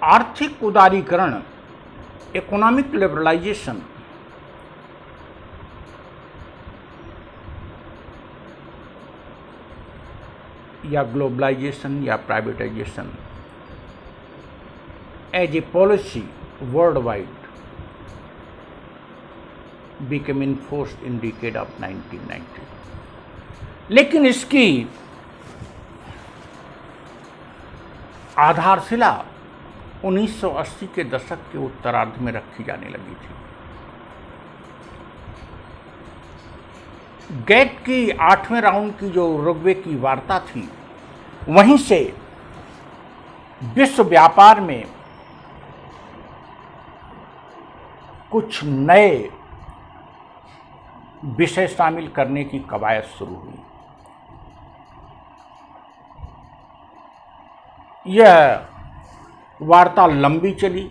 आर्थिक उदारीकरण, economic liberalisation या ग्लोबलाइजेशन या privatisation as a policy worldwide became enforced in decade of 1990. लेकिन इसकी आधारशिला 1980 के दशक के उत्तरार्ध में रखी जाने लगी थी। गेट की 8वें राउंड की जो उरुग्वे की वार्ता थी, वहीं से विश्व व्यापार में कुछ नए विषय शामिल करने की कवायद शुरू हुई। यह वार्ता लंबी चली।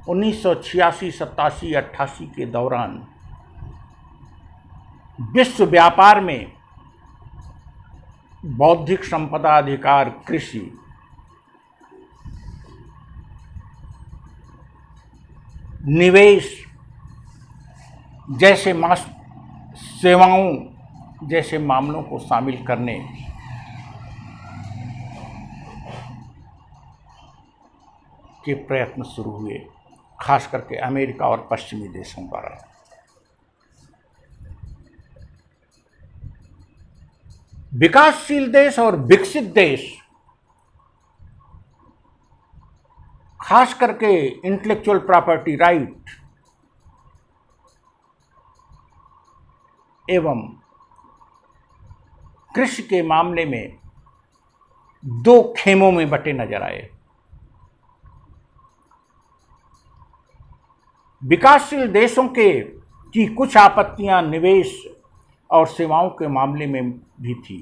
1986, 87, 88 के दौरान विश्व व्यापार में बौद्धिक संपदा अधिकार, कृषि, निवेश जैसे सेवाओं जैसे मामलों को शामिल करने के प्रयत्न शुरू हुए, खास करके अमेरिका और पश्चिमी देशों द्वारा। विकासशील देश और विकसित देश, खास करके इंटेलेक्चुअल प्रॉपर्टी राइट एवं कृषि के मामले में दो खेमों में बटे नजर आए। विकासशील देशों की कुछ आपत्तियां निवेश और सेवाओं के मामले में भी थी,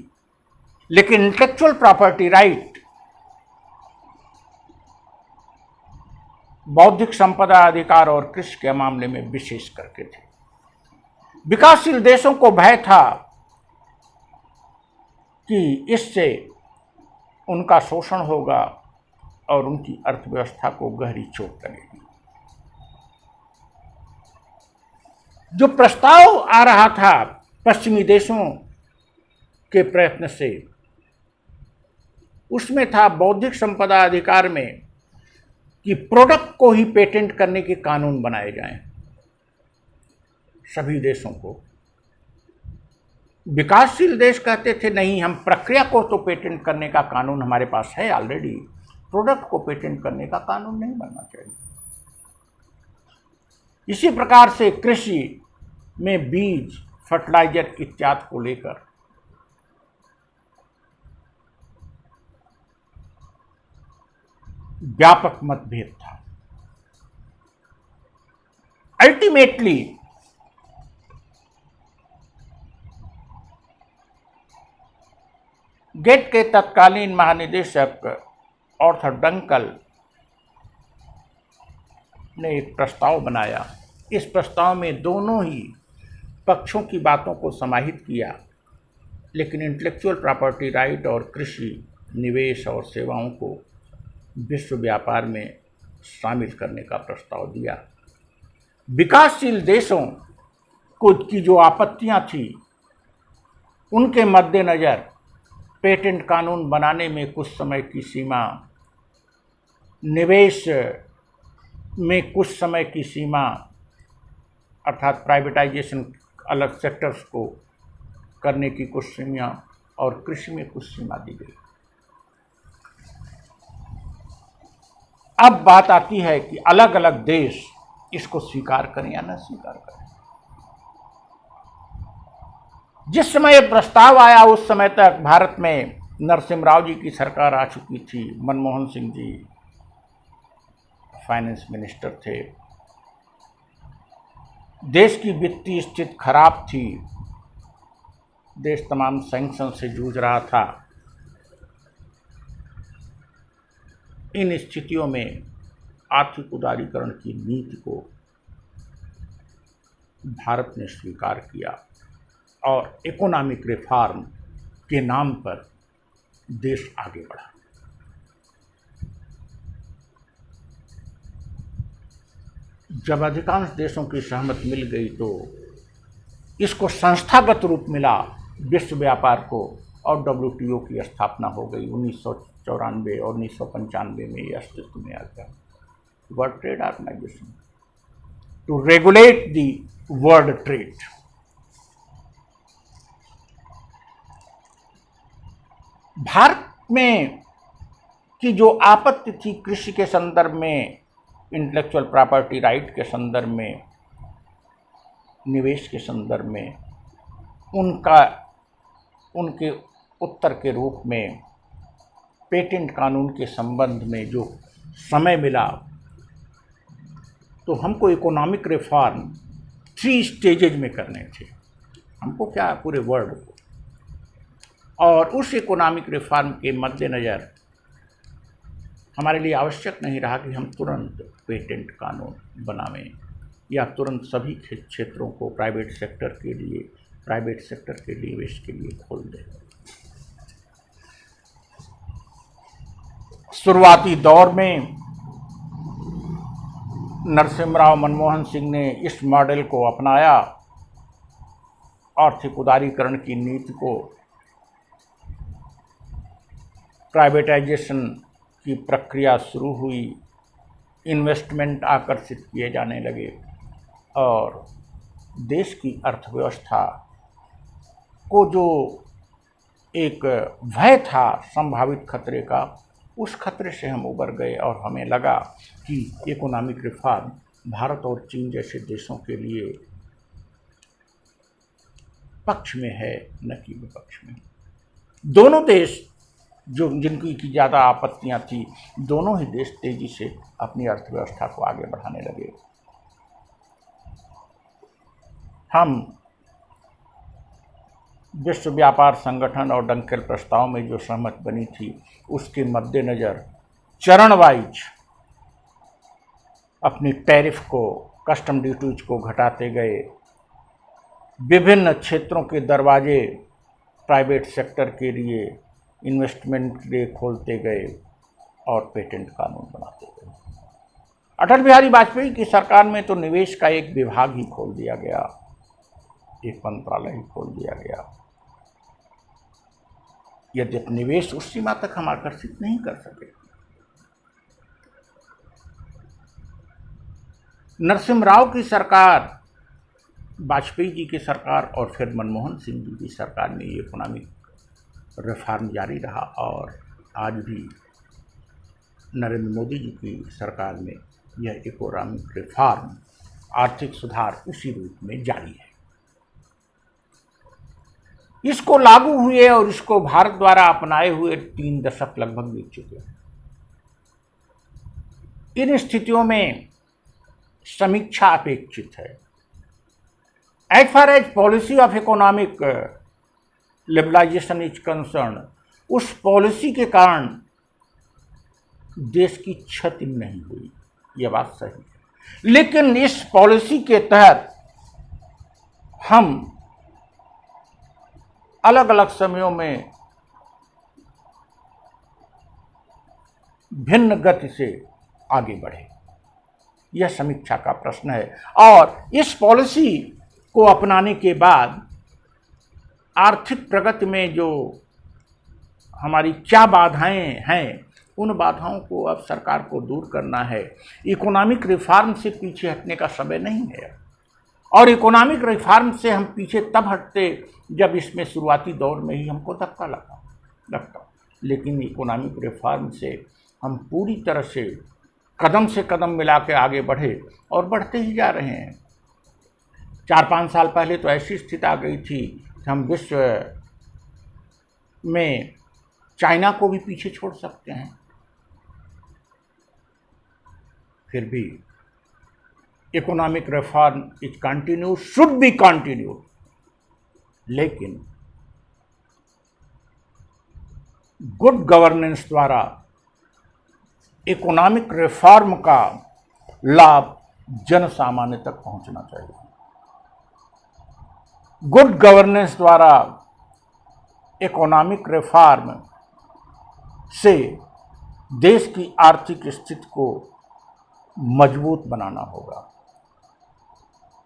लेकिन इंटेलेक्चुअल प्रॉपर्टी राइट, बौद्धिक संपदा अधिकार और कृषि के मामले में विशेष करके थे। विकासशील देशों को भय था कि इससे उनका शोषण होगा और उनकी अर्थव्यवस्था को गहरी चोट लगेगी। जो प्रस्ताव आ रहा था पश्चिमी देशों के प्रयत्न से, उसमें था बौद्धिक संपदा अधिकार में कि प्रोडक्ट को ही पेटेंट करने के कानून बनाए जाएं सभी देशों को। विकासशील देश कहते थे नहीं, हम प्रक्रिया को तो पेटेंट करने का कानून हमारे पास है ऑलरेडी, प्रोडक्ट को पेटेंट करने का कानून नहीं बनना चाहिए। इसी प्रकार से कृषि में बीज, फर्टिलाइजर इत्यादि को लेकर व्यापक मतभेद था। अल्टीमेटली गेट के तत्कालीन महानिदेशक आर्थर डंकल ने एक प्रस्ताव बनाया। इस प्रस्ताव में दोनों ही पक्षों की बातों को समाहित किया, लेकिन इंटेलेक्चुअल प्रॉपर्टी राइट और कृषि, निवेश और सेवाओं को विश्व व्यापार में शामिल करने का प्रस्ताव दिया। विकासशील देशों को की जो आपत्तियां थी, उनके मद्देनज़र पेटेंट कानून बनाने में कुछ समय की सीमा, निवेश में कुछ समय की सीमा अर्थात प्राइवेटाइजेशन अलग सेक्टर्स को करने की कुछ सीमा और कृषि में कुछ सीमा दी गई। अब बात आती है कि अलग अलग देश इसको स्वीकार करें या न स्वीकार करें। जिस समय यह प्रस्ताव आया उस समय तक भारत में नरसिम्हा राव जी की सरकार आ चुकी थी। मनमोहन सिंह जी फाइनेंस मिनिस्टर थे। देश की वित्तीय स्थिति खराब थी, देश तमाम सैंक्शन से जूझ रहा था। इन स्थितियों में आर्थिक उदारीकरण की नीति को भारत ने स्वीकार किया और इकोनॉमिक रिफॉर्म के नाम पर देश आगे बढ़ा। जब अधिकांश देशों की सहमति मिल गई तो इसको संस्थागत रूप मिला विश्व व्यापार को, और WTO की स्थापना हो गई 1994 और 1995 में ये अस्तित्व में आ गया, World Trade Organization, to regulate the world trade. Bharat में की जो आपत्ति थी कृषि के संदर्भ में, इंटेलेक्चुअल प्रॉपर्टी राइट के संदर्भ में, निवेश के संदर्भ में, उनके उत्तर के रूप में पेटेंट कानून के संबंध में जो समय मिला, तो हमको इकोनॉमिक रिफॉर्म 3 स्टेजेज में करने थे, हमको क्या पूरे वर्ल्ड को। और उस इकोनॉमिक रिफॉर्म के मद्देनज़र हमारे लिए आवश्यक नहीं रहा कि हम तुरंत पेटेंट कानून बनावें या तुरंत सभी क्षेत्रों को प्राइवेट सेक्टर के निवेश के लिए खोल दें। शुरुआती दौर में नरसिम्हा मनमोहन सिंह ने इस मॉडल को अपनाया, आर्थिक उदारीकरण की नीति को, प्राइवेटाइजेशन की प्रक्रिया शुरू हुई, इन्वेस्टमेंट आकर्षित किए जाने लगे और देश की अर्थव्यवस्था को जो एक भय था संभावित खतरे का, उस खतरे से हम उबर गए और हमें लगा कि इकोनॉमिक रिफॉर्म भारत और चीन जैसे देशों के लिए पक्ष में है, न कि विपक्ष में। दोनों देश जिनकी ज़्यादा आपत्तियां थी, दोनों ही देश तेजी से अपनी अर्थव्यवस्था को आगे बढ़ाने लगे। हम विश्व व्यापार संगठन और डंकेल प्रस्ताव में जो सहमति बनी थी, उसके मद्देनज़र चरण वाइज अपनी टैरिफ को, कस्टम ड्यूटीज को घटाते गए, विभिन्न क्षेत्रों के दरवाजे प्राइवेट सेक्टर के लिए, इन्वेस्टमेंट के लिए खोलते गए और पेटेंट कानून बनाते गए। अटल बिहारी वाजपेयी की सरकार में तो निवेश का एक विभाग ही खोल दिया गया, एक मंत्रालय ही खोल दिया गया। यद्यपि निवेश उस सीमा तक हम आकर्षित नहीं कर सके। नरसिम्हा की सरकार, वाजपेयी जी की सरकार और फिर मनमोहन सिंह जी की सरकार में ये इकोनॉमिक रिफॉर्म जारी रहा और आज भी नरेंद्र मोदी जी की सरकार में यह इकोनॉमिक रिफॉर्म, आर्थिक सुधार उसी रूप में जारी है। इसको लागू हुए और इसको भारत द्वारा अपनाए हुए 3 दशक लगभग बीत चुके हैं। इन स्थितियों में समीक्षा अपेक्षित है। As far as policy of economic liberalisation is concern, उस पॉलिसी के कारण देश की क्षति नहीं हुई, यह बात सही है। लेकिन इस पॉलिसी के तहत हम अलग अलग समयों में भिन्न गति से आगे बढ़े, यह समीक्षा का प्रश्न है। और इस पॉलिसी को अपनाने के बाद आर्थिक प्रगति में जो हमारी क्या बाधाएं हैं, उन बाधाओं को अब सरकार को दूर करना है। इकोनॉमिक रिफॉर्म से पीछे हटने का समय नहीं है। और इकोनॉमिक रिफॉर्म से हम पीछे तब हटते जब इसमें शुरुआती दौर में ही हमको धक्का लगता। लेकिन इकोनॉमिक रिफॉर्म से हम पूरी तरह से कदम मिला के आगे बढ़े और बढ़ते ही जा रहे हैं। 4-5 साल पहले तो ऐसी स्थिति आ गई थी कि हम विश्व में चाइना को भी पीछे छोड़ सकते हैं। फिर भी economic reform is continue, should be continue, लेकिन गुड गवर्नेंस द्वारा इकोनॉमिक रिफॉर्म का लाभ जन सामान्य तक पहुंचना चाहिए। गुड गवर्नेंस द्वारा इकोनॉमिक रिफॉर्म से देश की आर्थिक स्थिति को मजबूत बनाना होगा।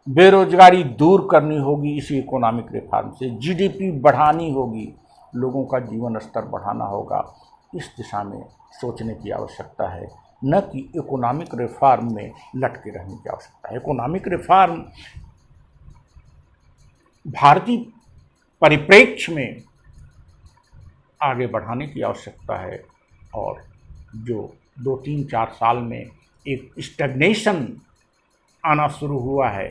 बेरोजगारी दूर करनी होगी इसी इकोनॉमिक रिफॉर्म से, जीडीपी बढ़ानी होगी, लोगों का जीवन स्तर बढ़ाना होगा। इस दिशा में सोचने की आवश्यकता है, न कि इकोनॉमिक रिफॉर्म में लटके रहने की आवश्यकता है। इकोनॉमिक रिफॉर्म भारतीय परिप्रेक्ष्य में आगे बढ़ाने की आवश्यकता है, और जो 2-3-4 साल में एक स्टैग्नेशन आना शुरू हुआ है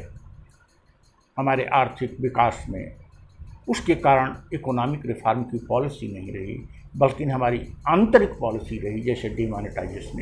हमारे आर्थिक विकास में, उसके कारण इकोनॉमिक रिफॉर्म की पॉलिसी नहीं रही, बल्कि हमारी आंतरिक पॉलिसी रही, जैसे डिमोनेटाइजेशन।